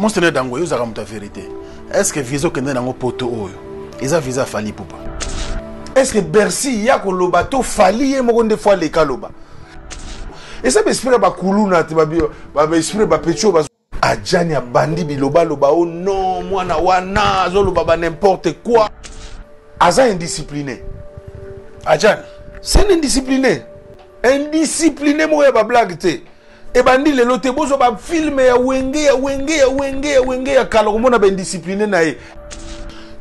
Mon seigneur Dango, vous avez la vérité. Est-ce que Viso Kende Nango Poto Oyo, ils ont visa Fali Poupa? Est-ce que Bercy, Yako Lobato Fali et Mogonde fois les Kaloba? Et ça m'espère ba Kuluna, ba esprit ba Pecho, ba Adjani a bandi biloba loba, oh non, moi na wana, zolo baba n'importe quoi. Aza indiscipliné. Adjani, c'est indiscipliné. Indiscipliné, moi, ba blague te. Et bandi le lote bozo ba filme ya wenge ya kaloromona ba indiscipliné nae.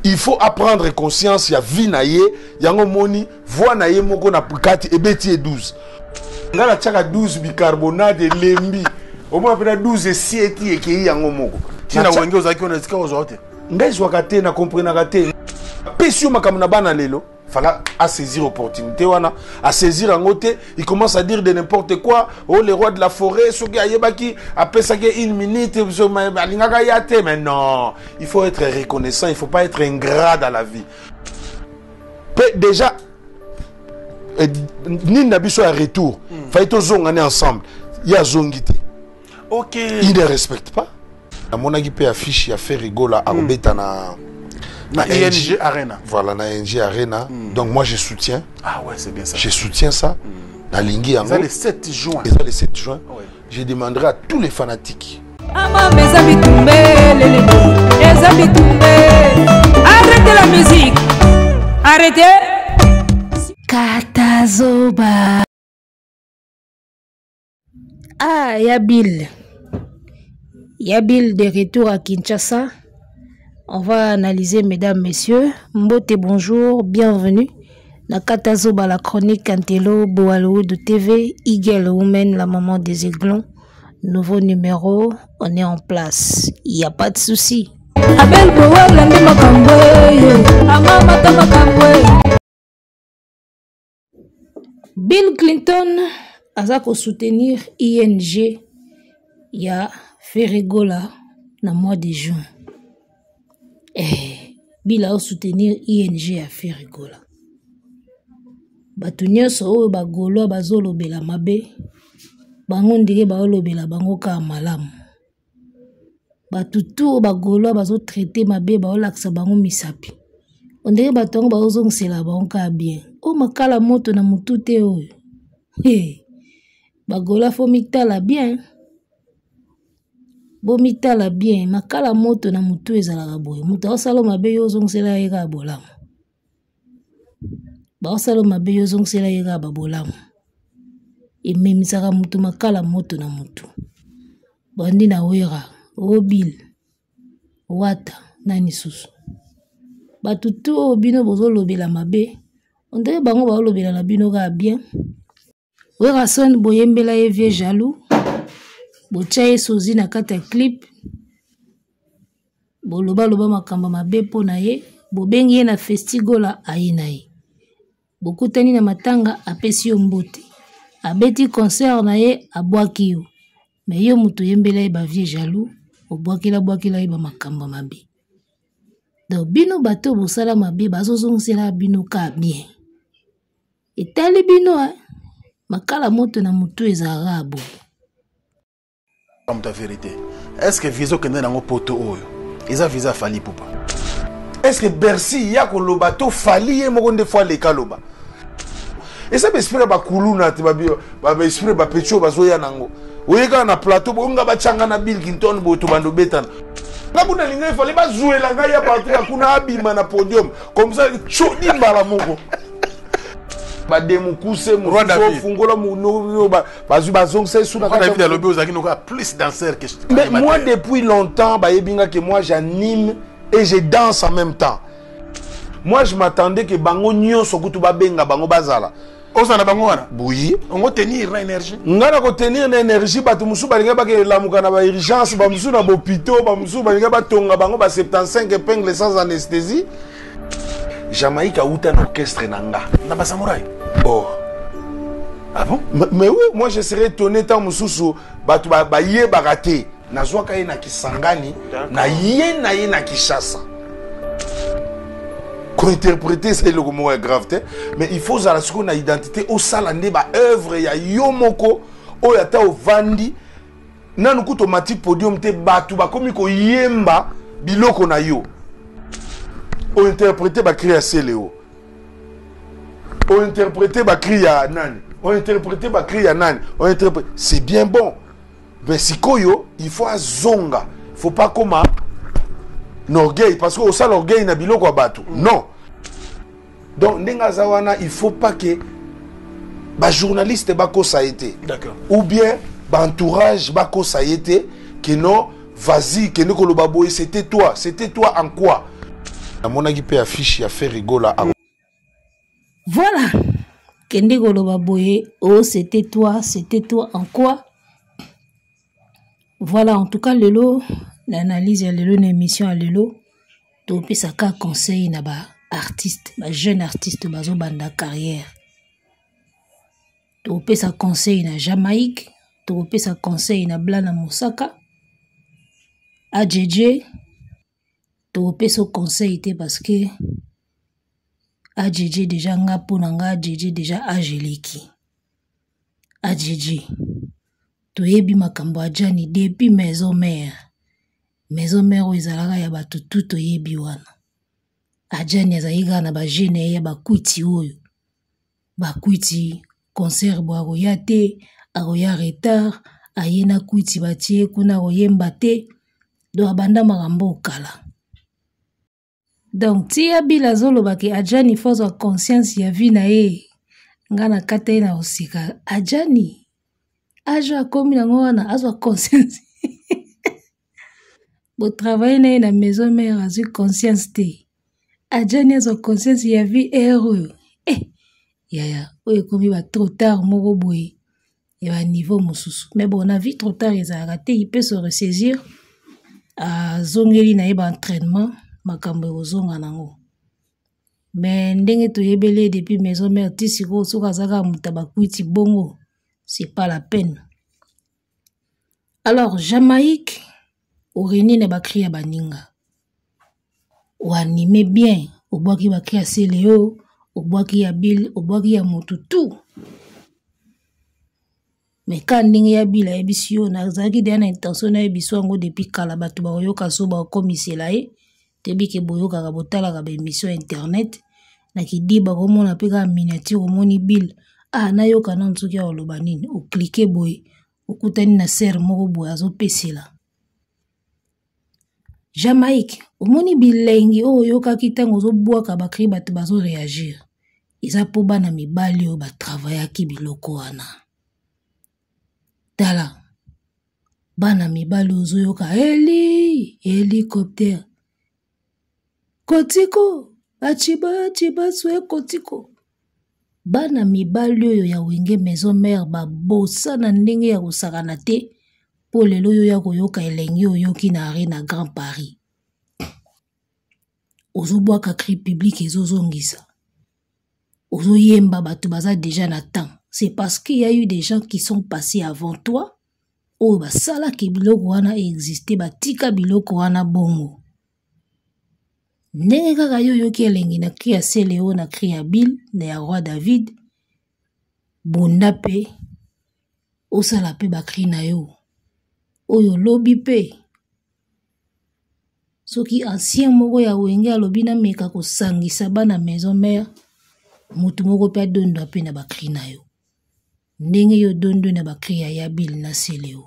Il faut apprendre conscience ya vie nae, yango moni voix nae moko na kati ebeti e 12. Ngala tchaka 12 bicarbonate lembi. Au moins pena 12 sieti ekei yango moko. Tina wenge ozaki ona zika ozote. Ngai wakate na comprendre kate. Pesio makamuna bana lelo. Fala à saisir opportunité wana, à saisir en côté, il commence à dire de n'importe quoi. Oh les rois de la forêt, ceux qui ayebaki après ça une minute, mais non, il faut être reconnaissant, il faut pas être ingrat dans la vie. Déjà ni nabiso à retour, faut être zongane ensemble. Il y a zongité. OK. Il ne respecte pas. À mon avis peut affiche, il a fait rigola à obeta na na ING Arena. Voilà, na ING Arena. Donc moi je soutiens. Ah ouais, c'est bien ça. Je soutiens ça. Na Lingi Yango. C'est le 7 juin. Et ça le 7 juin. Ouais. Je demanderai à tous les fanatiques. Arrêtez la musique. Arrêtez. Katazoba. Ah, Yabil. Yabil de retour à Kinshasa. On va analyser, mesdames, messieurs. Mbote, bonjour, bienvenue. Nakatazoba, la chronique Antelo, Boalo de TV, Igel Women, la maman des aiglons. Nouveau numéro, on est en place. Il n'y a pas de souci. Bill Clinton a soutenir ING. Il y a Ferregola dans le mois de juin. Bila soutenir ING à faire rigola. Batunyo so ba golo bazolo bela mabe. Bango ndike ba olobela bango ka malamu. Batutu ba golo bazo traiter mabe ba olaksa bango misapi. Ondeke batongo ba ozongisela bango ka bien. O makala moto na mutute oyo. Ba golo fo mitala bien. Bomitala bien, makala moto na mutu ezalaka boye. Mutu osalo mabe yo zongisela yeka bolamu. Ba osalo mabe yo zongisela yeka babolamu. Ememisaka mutu makala moto na mutu. Bandi na wera, Obil, Wata, nani susu. Batutu obino bozo lobela mabe. Ondeke bango ba lobela na bino ka bien. Wera son boyembela ye vie jaloux. Bochaye sozi na kata clip. Boloba loba makamba mabe po na ye. Bobengi ye na festigola aye na ye. Bokutani na matanga apesi yo mbote. Abeti concert na ye abwaki yo. Me yo mutu yembela ye ba vie jaloux. Obwakila ye ba makamba mabe. Donc bino bato bosala mabe bazozongisela bino ka bien. Etali bino makala moto na mutu ezalaka boye. Ta vérité. Est-ce que Viso Kende Nango Poto Oyo, ils ont visa Fali Poupa? Est-ce que Bercy, Yako Lobato Fali et Mogonde fois les Kaloba? Et ça m'espère ba Kuluna, ba esprit ba Pecho, ba Zoya Nango. Oyeka na plateau, bonga ba changa na Bill Clinton, bo tobando betan. Là, vous n'allez pas, il fallait pas jouer la gaille à partir à Kuna Abima na podium. Comme ça, chodi balamoko. Bademukuse fungola muno bazong c'est sous la David Alobi ozaki noka plus danseur que mais moi depuis longtemps ba yebinga que moi j'anime et je danse en même temps. Moi je m'attendais que bango nyonso kutu ba benga bango bazala. Osana bango wana. Oui, on va tenir l'énergie. Ngana ko tenir l'énergie batu musu balinga ba ke lamuka na ba urgence ba musu na hôpital ba musu balinga ba tonga bango ba 75 épingles sans anesthésie. Jamaïque a eu un orchestre nanga. Naba samouraï. Oh. Ah bon? Mais oui, moi je serais étonné tant mususu batu ba ye baraté. Na zwaka ye na Kisangani, na ye na Kishasa. Interpréter c'est le mot est grave, mais il faut à ce qu'on a identité au salande ba œuvre ya yomoko o yata o vandi nanu automatique podium te batu bakomi ko yemba biloko na yo o interpréter ba cri ya Seleo o interpréter ba cri ya nani o interpréter ba cri ya nani o interpréter c'est bien bon mais sikoyo il faut azonga faut pas comme orgueil parce que au sale orgueil na biloko ya batu non donc ndenga zawana il faut pas que ba journaliste bako ça été d'accord ou bien ba entourage bako ça été que non vas-y que ne koloba boy c'était toi en quoi à mon avis peut affiche ya faire rigola voilà kende koloba boy oh c'était toi en quoi voilà en tout cas lelo l'analyse ya lelo na émission ya lelo to pesa ka conseil na ba artiste ba jeune artiste bazo banda carrière to pesa conseil na Jamaïque to pesa conseil na Blana Mosaka a JJ to pesa conseil te parce que a JJ déjà nga pona nga JJ déjà ageliki a JJ to yebi makambo ajani depuis maison mère o ezalaka ya bato tout yebi wana ajani azaiga na ba jeune ya bakuiti oyo bakuiti concert bo akoya te akoya retard ayena kuiti batie kuna koyemba te do abanda makambo okala donc tia bila zoloba ke ajani fozo conscience ya vie na ye ngana kata ye na osika ajani aja komi nango wana azwa conscience bo travailler na ye na maison mère azwi conscience te ajani azwa conscience ya vie heureux yaya oyo komi ba trop tard moko boye ya ba niveau mosusu mais bon na vie trop tard ezalaka te il peut se ressaisir azongeli na ye ba entraînement makambo ekozonga nango mais ndenge toyebele depuis maison mère ti sikoyo soki azaka moto bakuiti bongo c'est pas la peine alors Jamaïque oreni na bakri ya baninga oanime bien obwaki bakri ya Seleo obwaki ya Bill obwaki ya Motutu mais quand ndenge ya Bill ayebisi yo nazalaki deya na intention nayebiso yango depuis kala bato bakoyoka so bakomisela ye tebike boyokaka botalaka baémission internet nakidiba komona mpe kaka miniature omoni Bill nayoka nanu soki akoloba nini oklike boye okutani na sere moko boye azopesela Jamaïque omoni bilengi oyo oyokaki ntango ozobwaka bakri bato bazoreagir eza mpo bana mibali oyo batravaillaki biloko wana tala bana mibali ozoyoka hélicoptère kotiko achiba swe kotiko bana mibali oyo ya wenge maison mère babosa na ndenge ya kosakana te po lelo oyo ya koyoka elengi oyoki na arena Grand Paris ozobwaka cri public ezozongisa ozoyemba bato baza déjà na temps c'est parce qu'il y a eu des gens qui sont passés avant toi oyo basalaki biloko wana existe batika biloko wana bongo ndenge kaka yo yoki elengi na cri ya Seleo na cri ya Bill na ya Roi David bonda pe osala pe bakri na yo oyo lobi pe soki ancien moko ya wenge alobi na meka kosangisa bana maison mère mutu moko pe adondo pe na bakri na yo ndenge yo dondo na bakri ya Bill na Seleo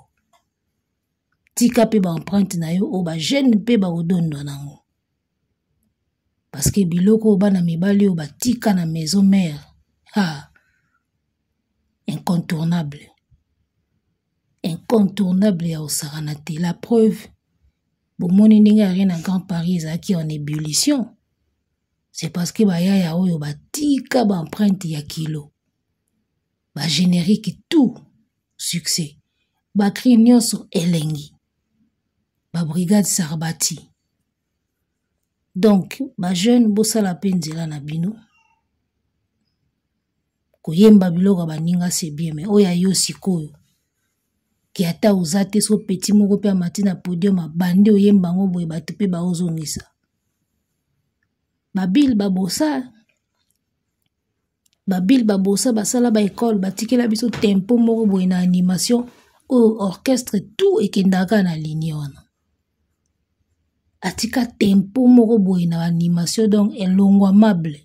tika pe ba empreinte na yo o ba jeune pe ba odondo nango parce que biloko bana mibali o batika na maison mère incontournable ya osakana te la preuve bomoni ndenge ari na Grand Paris ezalaki en ébullition c'est parce que bayaya oyo batika ba empreinte ya kilo ba générique tout succès bakri nyonso elengi ba brigade Sarbati donc ba jeune bosala pe nzela na bino koyemba biloko baninga c'est bien mais oya yo sikoyo ki ata oza te so petit moko pe amati na podium abandi oyemba ngo boye bato pe baozongisa babil babosa basala ba école batikela biso tempo moko boye na animation au orchestre tout ekendaka na ligne wana atika tempo moko boye na animation donc elongwamable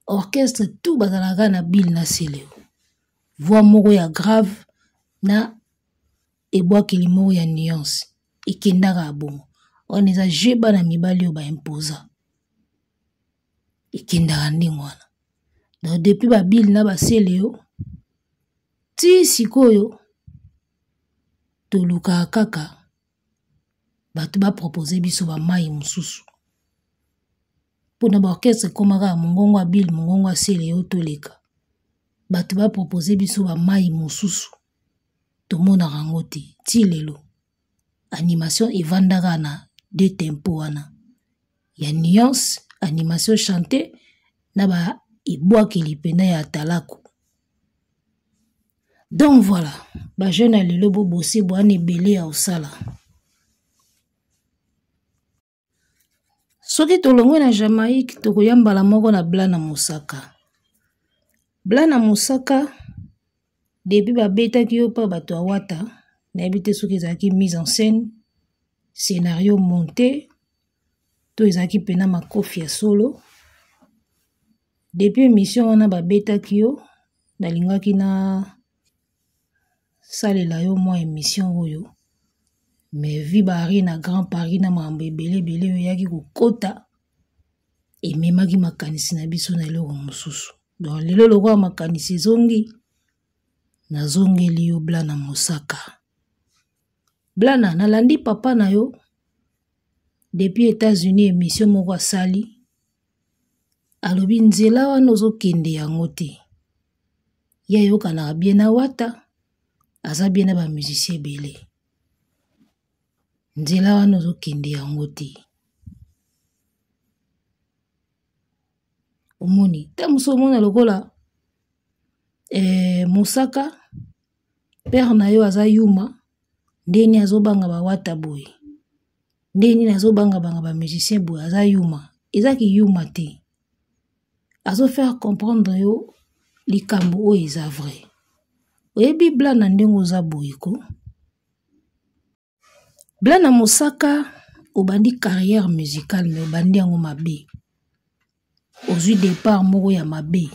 orchestre tout bazalaka na bile na seleo voix moko ya grave na ebwakeli moko ya nuance ekendaka bongo wana eza jeba na mibali oyo baimposa ekendaka ndenge wana donc depuis babile na baseleo ti sikoyo tolukaka kaka bato bapropose biso bamai mosusu mpona baorchestre ekomaka mongongo ya bile mongongo ya seleo toleka bato bapropose biso bamai mosusu tomonaka yango te ti lelo animation evandaka na de tempo wana ya nuance animation chante na ba ebwakeli pena ya talaku donc voilà bajeune ya lelo bobosi bwana ebele ya osala soki tolongwe na Jamaïque tokoyambala moko na Blana Mosaka. Blana Mosaka depuis babetaki yo pa bato ya wata nayebi te soki ezalaki mise en scène scénario monté to ezalaki pena makofi ya solo depuis émission wana babetaki yo nalingaki na salela yo mwa émission oyo mais vi bari na Grand Paris na makambo ebele yoyaki kokota ememaki makanisi na biso na eloko mosusu donc lelo lokola makanisi ezongi nazongeli yo Blana Mosaka. Blana nalandi papa na yo depuis États-Unis émission moko asali alobi nzela wana ozokende yango te ya yokanaka bien na wata aza bien na bamusicien ebele nzela wana ozokende yango te omoni ta mosu omona lokola Mosaka père na yo aza yuma ndeni azobanga bawata boye ndeni azobanga banga bamusicien boye aza yuma ezaki yuma te azofaire comprendre yo likambo oyo eza vrai oyebi Blana ndenge oza boye ko Blana Mosaka obandi carrière musicale mais obandi yango mabe ozwi départ moko ya mabe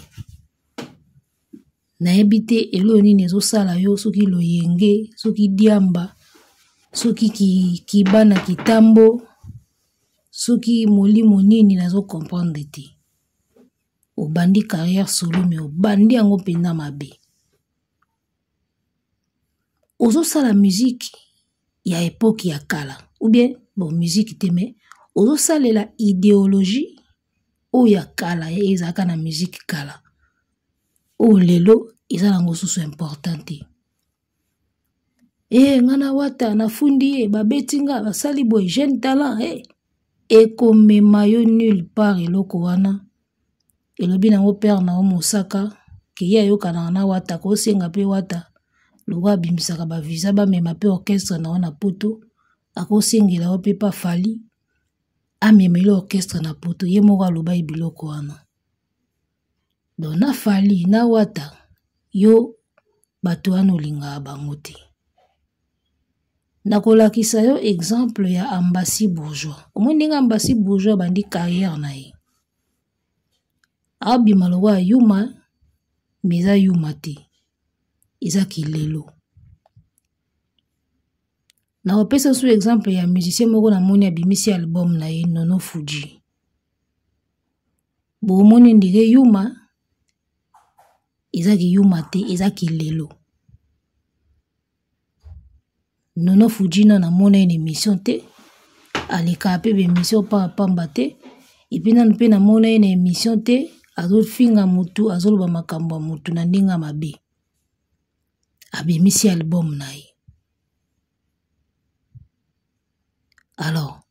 nayebi te elo nini ezosala yo soki loyenge soki diamba soki kibana kitambo soki molimo nini nazokomprendre te obandi carrière solo mais obandi yango mpena mabe ozosala musique ya époque ya kala ou bien bon musique te mais ozosalela idéologie oyo ya kala ezalaka na musique kala oyo lelo eza nango susu important te ngana wata nafundi babeti nga basali boye jeune talent ekomema yo nulle part eloko wana elobi nango père na yo Mosaka ke ye ayokanaka na wata kosenga mpe wata loko abimisaka bavisa bamema mpe orchestre na yo na poto akosengela yo mpe pa fali amemeli orchestre na poto ye moko aloba biloko wana donc na fali na wata yo bato wana olingaka bango te nakolakisa yo exemple ya Ambassi Bourgeois omoi ndenge Ambassi Bourgeois bandi carrière na ye abima lokola yuma mais eza yuma te eza kilelo nakopesa su exemple ya musicien moko namoni abimisi album na ye Nono Fuji bomoni ndenge yuma ezaki yuma te ezaki lelo Nono Fuji na namona une émission te aleka pe émission pa pamba te ipina mpe namona une émission te azofinga mutu azoloba makambo mutu na ndinga mabe abimisi album na ye. Alors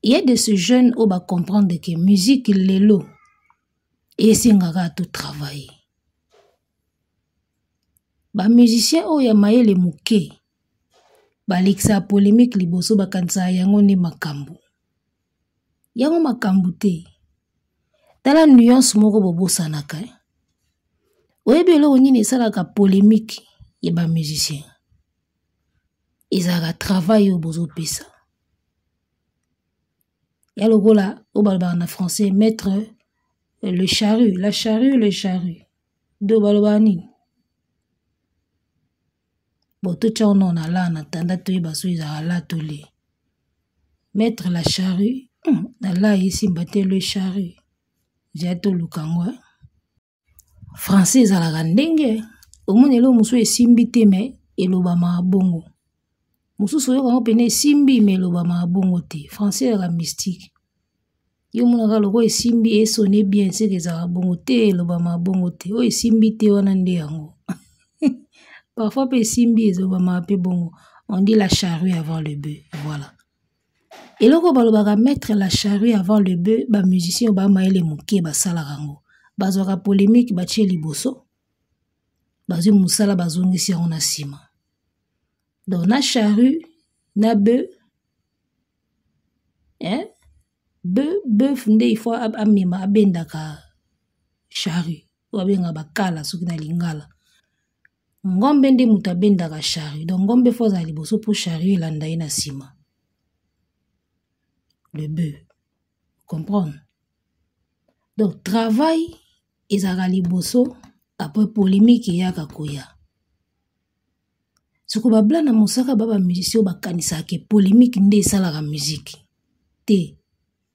il y a de ces jeunes où va comprendre que musique lelo et singaka tout travailler. Ba musicien o ya mayele muke baliksa polémique liboso bakanisa yango ne makambo. Yango makambo te. Tala nuance moko bobosanaka. Oyebi eloko nini esalaka polémique et ba musicien. Ils ont travaillé au bozo pesa. Et alors là, au balban en français, mettre le charrue, la charrue, le charrue. Do balbani. Bon, tout ça on a là, en attendant tout y baso, ils ont là tout les. Mettre la charrue, là ici, battre le charrue. J'ai tout le kangwa. Français, ils ont la randenge. Au moins, ils ont est simbité, mais ils ont ma bongo. Moussou soyo quand on pene simbi, mais ils ont ma bongo te. Français, ils ont mystique. Yo monaka loko e simbi e sonné bien, c'est que ça a bongo te, ils ont ma bongo te. O e simbi te, on en dit yango. Parfois, pe simbi, ils ont ma pe bongo. On dit la charrue avant le bœuf. Voilà. Et là, quand on va mettre la charrue avant le bœuf, les musiciens vont mettre mouké, salarango. Bazora polémique, batie liboso. Bazu musala bazongi si on a sima. Donc, na charrue, na bœuf. Hein? Bœuf, il faut amima abendaka charrue. Ou abenga bakala, soki na lingala. Ngombe nde muta bendaka charrue. Donc, ngombe faut za liboso pour charrue landa na sima. Le bœuf. Comprendre? Donc, travail, ils ont liboso, après polémique, il y a kakoya. Ce que babla na mosaka baba musicien bakanisa ke polémique nde sala la musique. Te.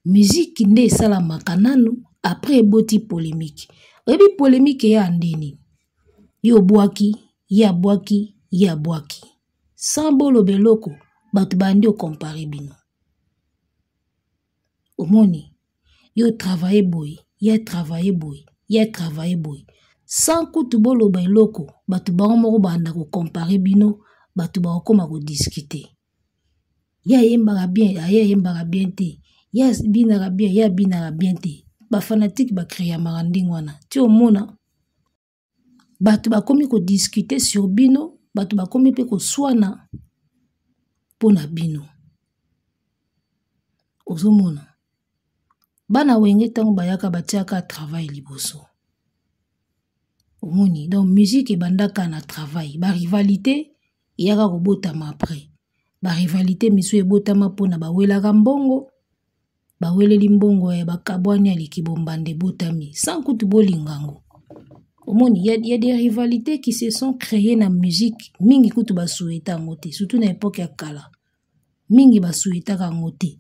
Musique nde sala makananu, après boti polémique. Oyebi polémique ya ndeni. Yo boaki, ya boaki, ya boaki. Sans bolo beloko, batu bandi o compare bino. Omoni, yo travailler boy, ya travailler boy, ya travailler boy. Sans kutu bolo beloko, batu bango moko banda ko compare bino, batu ba koma ko discuter. Ya yembara bien, ya yembara bien te. Ya binara bien, ya binara bien te. Ba fanatique ba créer maranding wana. Ti omona batu ba komi ko discuter sur bino, batu ba komi pe ko swana pona bino. Ozomona. Bana wenge tango bayaka batiaka travail liboso. Omoni, donc musique et bandaka na travail. Ba rivalité, yaka kobotama après. Ba rivalité misu ebotama pona ba welaka mbongo. Ba weleli mbongo ya bakabwani ya likibombande botami. Sans kutu bolingango. Omoni, il y a des rivalités qui se sont créées na musique. Mingi kutu ba souhaita ngote, surtout na époque ya kala. Mingi ba souhaita ka ngote.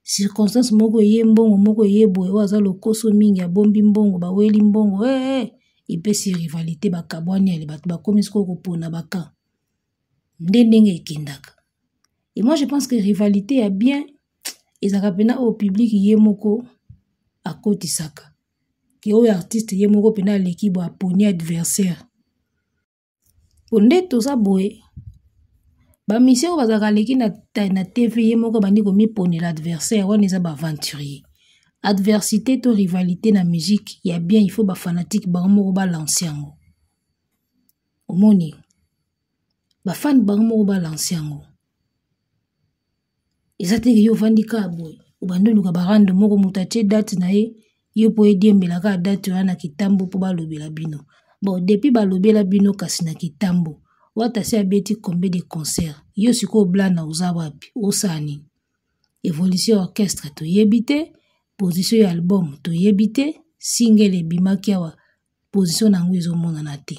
Circonstance moko ye mbongo moko ye boye waza lokoso mingi abombi mbongo ba weli mbongo ipesi rivalité bakabwani ali batu bakomisi ko kopona baka ndenge ekendaka. Et moi je pense que rivalité est bien ezaka pena au public ye moko akotisaka ki o artiste ye moko pena l'équipe aponi adversaire onde toza boye. Ba mission bazaka leki na TV ye moko bandi ko miponi l'adversaire wana eza ba aventurier. Adversité to rivalité na musique, il y a bien il faut ba fanatique ba moko ba l'anciengo. Omoni. Ba fan ba moko ba l'anciengo. Ezate yo vandika boy. Ubando luka barando moko mutache date na ye, yo po ediembela ka date wana kitambo po ba lobela bino. Bon depuis ba lobela bino kasi na kitambo. Wata se abeti combien de concerts. Yo siko blana uzawapi, osani. Évolution orchestre to yebite, position ya album to yebite, single e bimaki awa, position nango ezomona na te.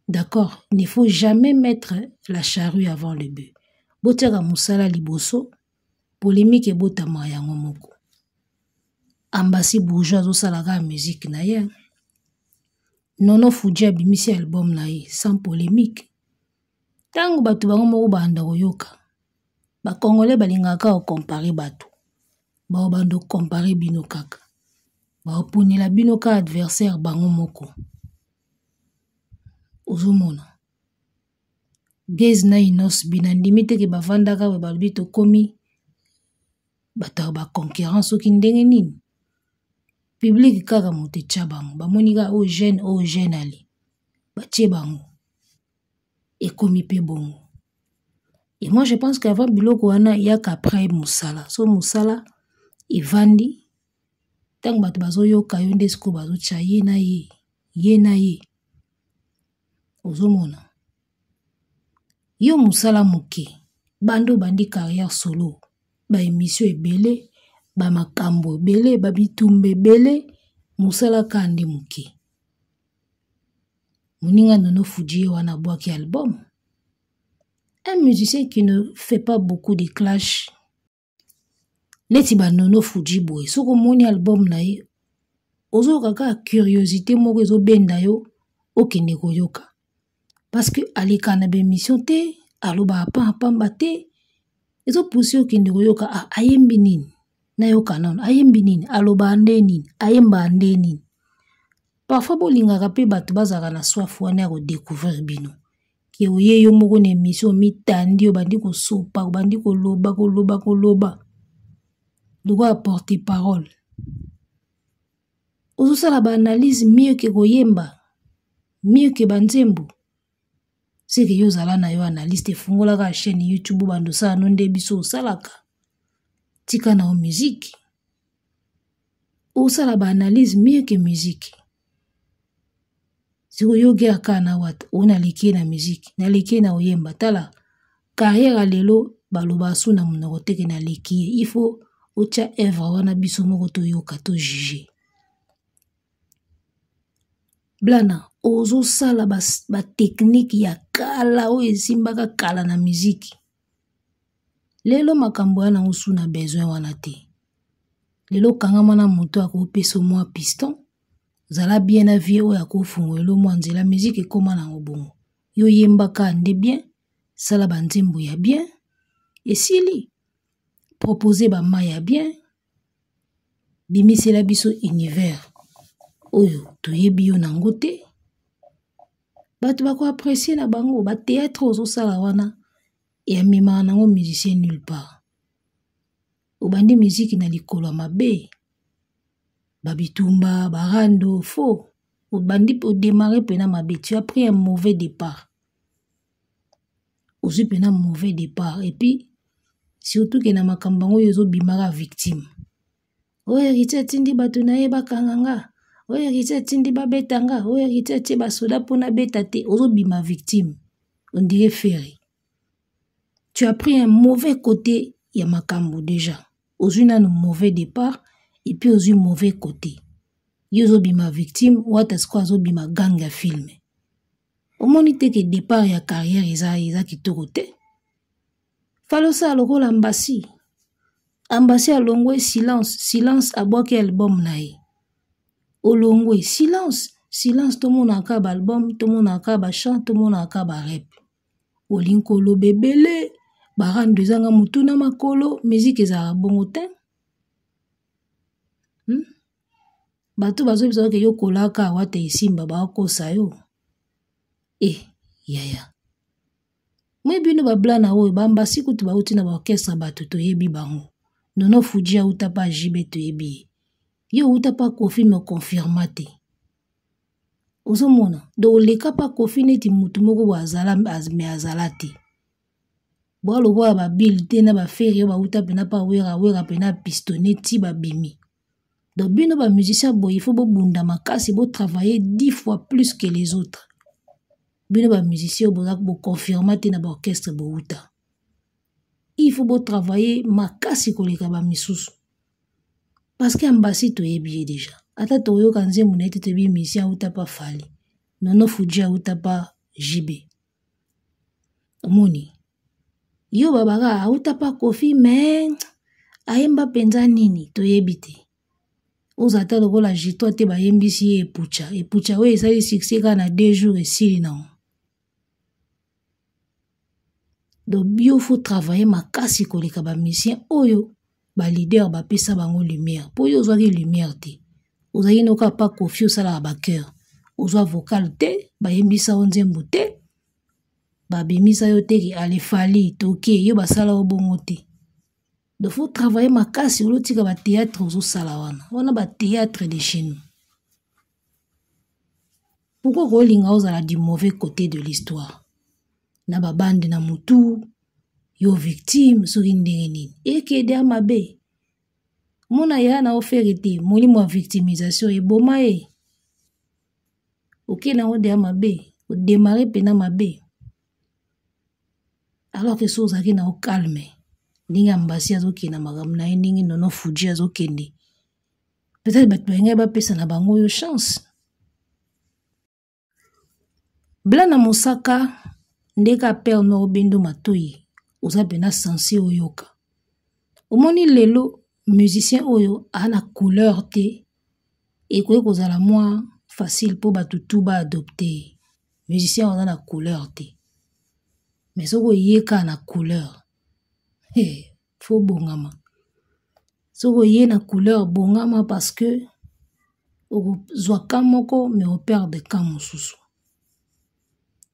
D'accord, il ne faut jamais mettre la charrue avant le bœuf. Botiaka musala liboso, polémique e botama yango moko. Ambassi bourgeois osalaka musique na ye. Nono Fuji abimisi album na ye sans polémique. Tango batu bango moko banda koyoka. Ba Congolais balingaka o comparer batu. Ba bando comparer bino kaka. Ba oponela bino ka adversaire bango moko. Ozomona. Gez na inos binandimite ke bavandaka we balbito komi. Bata ba concurrence oki ndenge nini. Public kaka mote tchabango. Ba monika o jeune ali. Ba tchebango. Et komi pe bongo. Et moi je pense qu'avant biloko wana yaka après musala. So musala evandi. Tango batu bazo yoka yonde siko bazo chaye na ye. ye na ye. Ozomona. Yo musala moke. Bando bandi carrière solo. Ba émission ebele. Ba makambo ebele. Ba bitumbe ebele. Musala kande moke. Moninga Nono Fuji wana boaki album. Un musicien qui ne fait pas beaucoup de clash. Neti ba Nono Fuji boy. Soko moni album na ye. Ozo kaka curiosité moko ezo benda yo. Okende koyoka. Parce que alika na be mission te. Aloba apamba te. Ezo pousse okende koyoka. Ayembi nini. Na yoka non. Ayembi nini. Aloba ande nini. Ayemba ande nini. Parfois bolingaka pe bato bazaka na soif wana ko découvrir bino. Ki oye yo moko na émission mitandi yo bandi ko sopa, bandi ko loba. Lugo apporter parole. Ozo sala ba analyse mieux que koyemba, mieux que banzembo. C'est que yo zala na yo analyste fungola ka chaîne YouTube bando sa nonde biso salaka. Tika na o musique. Ozo sala ba analyse mieux que musique. Si yo gera na wat, ona leki na musique, na leki na oyemba tala. Carrière lelo baloba su na monoko teke na leki. Il faut ocha œuvre wana biso moko to yoka to juger. Blana ozo sala ba technique ya kala o esimbaka kala na musique. Lelo makambo yana usu na besoin wana te. Lelo kangama na moto akopesa mwa piston. Zala bien na vie oya kofungwelo mwanzi la musique ekoma na ngobongo. Yo yembaka ande bien, sala banzembo ya bien, esili proposer ba maya bien, bimisela biso univers oyo toyebi yo nango te. Bato bako apprécier na bango ba théâtre ozo sala wana ya mima nango musicien nulle part. Obandi musique na likolo mabe. Babitumba, barando, faux. Au bandit pour démarrer pena mabe. Tu as pris un mauvais départ. Aussi pena mauvais départ. Et puis, surtout que na makambango yozo bimara victime. Oye rite tindi batunaye bakanganga. Oye rite tindi babetanga. Oye rite tindi basoda pona betate. Ozo bima victime. On dirait ferré. Tu as pris un mauvais côté ya makambo déjà. Ozuna no mauvais départ. Et puis aux mauvais côté. Yozo bima victime, watasko azo bima gang ya film. Au monite que départ ya carrière isa kitoko te. Falosa lokola ambassi. Ambassi alongwe silence aboki album na ye. Olongwe silence to mona akaba album, to mona akaba chant, to mona akaba rap. Olinkolo bebele, barando zanga mutuna makolo, musique za bongo te. Bato bazo bisa ke yo kolaka wate isimba ba kosa yo. Yaya. Mwe bino ba blana oyo bambasi kutu ba uti na ba orchestre bato to yebi bango. Nono Fuji a uta pa jibe to yebi. Yo uta pa Kofi me confirmate. Ozomona do leka pa Kofi neti mutu moko wa azala azalati. Bo lo bo ba bill te na ba feri ba uta pena pa wera pena pistoneti ba bimi. Donc, bino ba musicien boy, il faut bunda makasi, bo travailler 10 fois plus que les autres. Bino ba musicien bo confirmer na ba orchestre bo uta. Il faut bo travailler makasi koleka ba misusu. Parce que ambassi to yebi déjà. Ata to yo kanze munete te bi musicien uta pa fali. Nono Fuji uta pa jibe. Omoni. Yo babaka uta pa Kofi mais ayemba penza nini to yebite. Ozata lokola jito te ba yembisi epucha we esali succès kana 2 jours esili non. Donc bio faut travailler makasi koleka ba musicien oyo ba leader ba pesa bango lumière. Po yo zwa lumière te. Ozali noka pa Kofi osala ba cœur. Ozwa vocal te ba yembisa onzembo te. Ba bimisa yo te ki alefali toke yo basala obongo te. Il faut travailler ma casse au tika ba théâtre aux salawana. On a ba théâtre de chez nous. Pourquoi Rolling House a du mauvais côté de l'histoire? Na ba bande na mutu, yo victime surindengeni. Et que der mabe. Mona ya na offert été, moli mo victimisation et boma e. Ok, na on de mabe, au démarrer pena mabe. Alors que so zaki na au calme. Ninga mbasi azoki na magam na ningi nono fuji azokende. Peut-être batwenga ba pesa na bango yo chance. Blana Mosaka ndeka père no bendo matoi. Oza pena sensi oyoka. Omoni lelo musicien oyo ana couleur te. Et quoi que la moins facile pour batutu ba adopter. Musicien on a la couleur te. Mais ce que yeka na couleur. Hey, faut bongama. Ce que yé na couleur bongama parce que o zwa kamoko mais on perd de kamosusu.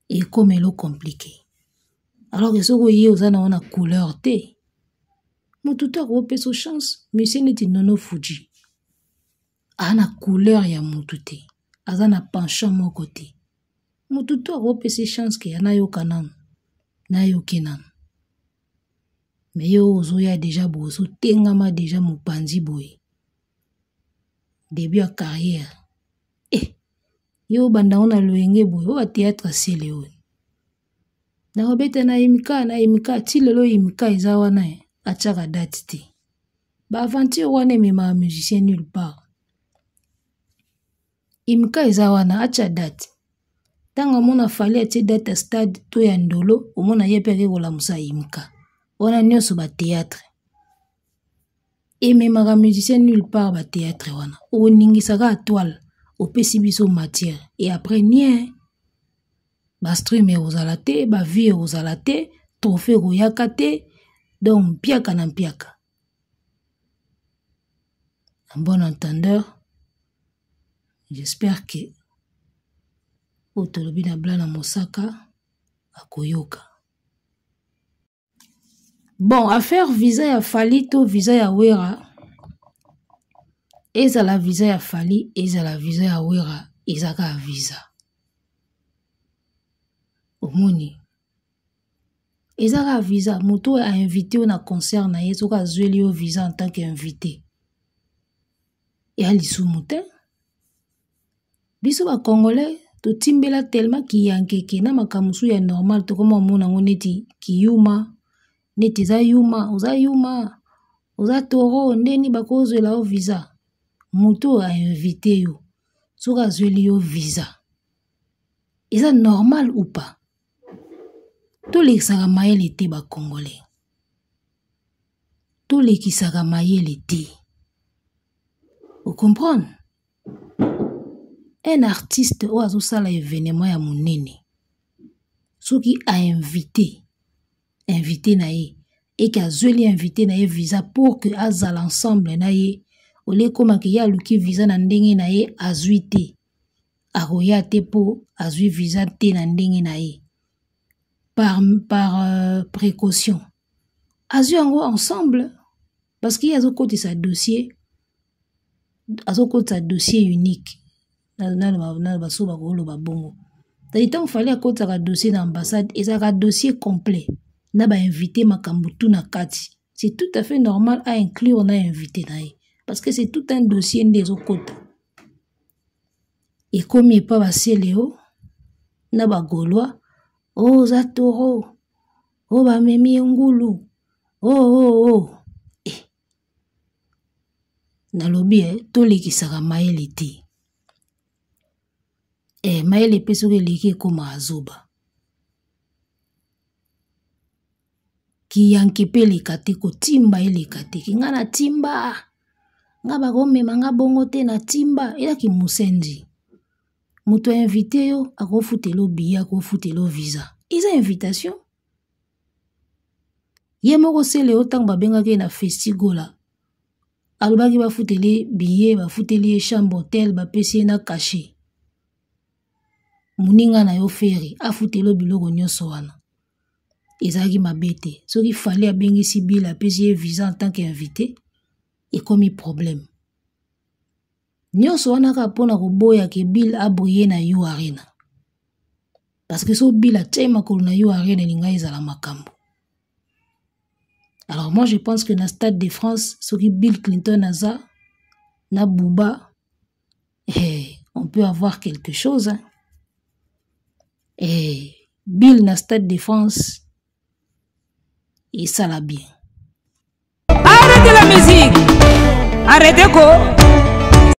Et comme elle est compliqué. Alors que ce que yé ozana on a couleur te. Mututu akope so chance, monsieur neti nono fuji. Ana couleur ya mutute. Azana penchant mon côté. Mututu akope se chance ke yana yo kanan. Na yo kenan. Mais yo ozoya déjà bozo tengama déjà mupanzi boy. Début à carrière. Yo banda ona loenge boy. O a théâtre sele o. Na obeta na imika ti lelo imika izawa na achaka date te. Ba aventure wane mema musicien nulle part. Imika izawa na acha date. Tanga mona fali ati date stade to ya ndolo omona yepeke kola musa imika. Ona nyoso ba théâtre. Et memaka musicien nulle part ba théâtre wana. O ningisaka toile. O pesi biso matière. Et après nie. Ba stream ozala te, ba vie ozala te, trophée royaka te, donc piaka na piaka. Un bon entendeur, j'espère que Otolobi na Blana Mosaka akoyoka. Bon, affaire visa ya Fali to visa ya Wera. Eza la visa ya Fali, eza la visa ya Wera, ezaka visa. Omoni. Ezaka visa, moto a invité na concert na yeso ka zweli yo visa en tant qu'invité. Et à l'isumute. Biso ba Congolais, to timbela tellement ki yankeke na makamusu ya normal to koma mona ngoneti ki yuma, neti za yuma, oza toro ndeni bakozo la o visa. Moto a invité yo, so ka zweli yo visa. Est ça normal ou pas? Tous les Saramaye l'été bas congolais. Tous les qui Saramaye l'été. Vous comprenez? Un artiste ou a sala événement ya monene. Ceux qui a invité nae et qui a zeli invité nae visa pour que aza l'ensemble nae ole koma ki ya luki visa na ndenge nae azuite. Aroya te po azui visa te na ndenge nae. Par précaution. Azu ango ensemble parce qu'il y a zo côté sa dossier unique. Na baso ba ko lo ba bongo. Tali tant fallait à côté sa dossier d'ambassade et ça dossier complet. Na ba invité makambutu na kati. C'est tout à fait normal à inclure on a invité nae parce que c'est tout un dossier des autres côtés. Et comme il pas passé Léo na ba Gaulois. Oh, Zatoro. Oh, ba memi ngulu. Oh. Nalobi, tole ki saka maele te. Maele peso ke leki koma azoba. Ki yanke pe lekate ko timba elekate. Ki nga na timba. Nga ba gome manga bongo te na timba. Ela ki musenji. Muto invité yo, ako futelo biya, ako futelo visa. Isa invitation. Ye moko sele otang babenga ke na festigola. Alobaki ba futeli biye, ba futeli chambre hotel, ba pesi na caché. Muninga na yo feri, a futelo biloko nyonso wana. Ezaki mabete. Soki fallait abengi si bila pesi visa en tant qu'invité, et comme problème. Nyonso wana ka pona koboya ke Bill abouye na yo arena. Parce que so Bill a tchema ko na yo arena linga ezala makambo. Alors moi je pense que na Stade de France, ce qui Bill Clinton na Bouba, on peut avoir quelque chose. Hein. Bill na Stade de France, et ça l'a bien. Arrêtez la musique. Arrêtez quoi?